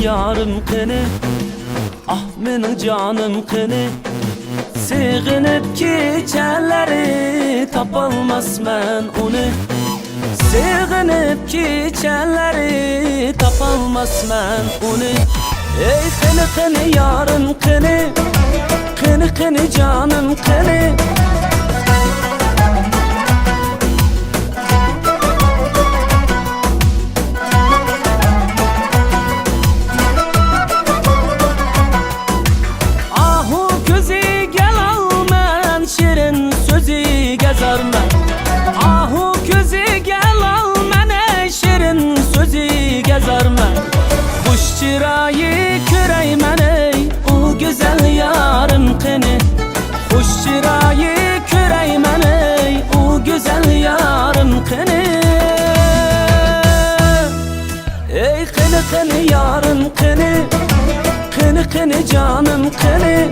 yarım kını, ah mening canım kını. Sığınıp keçenleri tapalmasman onu. Sığınıp keçenleri tapalmasman onu. Ey kını kını yarım kını, kını kını canım kını. Ahu közü gel al mene şirin sözü gezarma. Kuş çırayı körey mene o güzel yarım kını. Kuş çırayı körey mene o güzel yarım kını. Ey kını kını yarım kını, kını kını canım kını.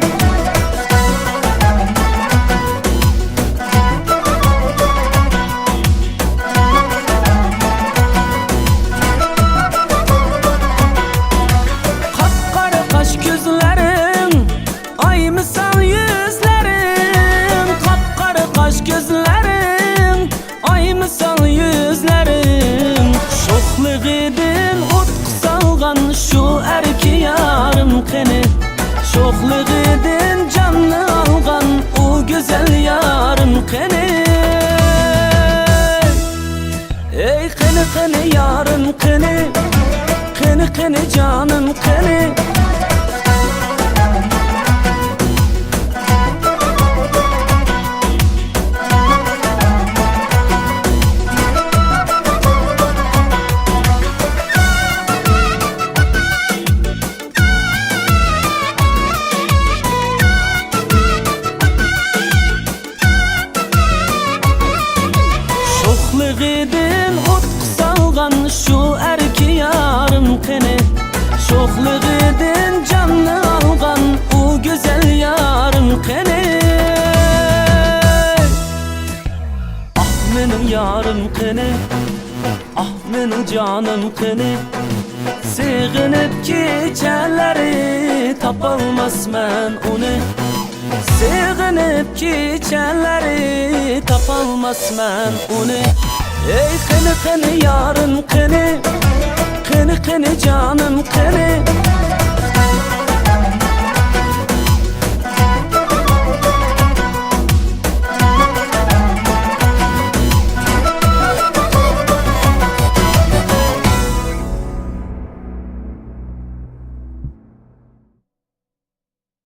Şu erki yarım kını, şoklığıdın canını algan o güzel yarım kını. Ey kını kını yarım kını, kını kını canım kını. Şoklığıdın utku salgan şu erki yarım kını, şoklığıdın canını algan o güzel yarım kını. Ah mening yarım kını, ah mening canım kını. Sığınıp keçenleri tapalmasman onu. Sığınıp keçenleri tapalmasman onu. Ey kını kını yarım kını, kını kını canım kını.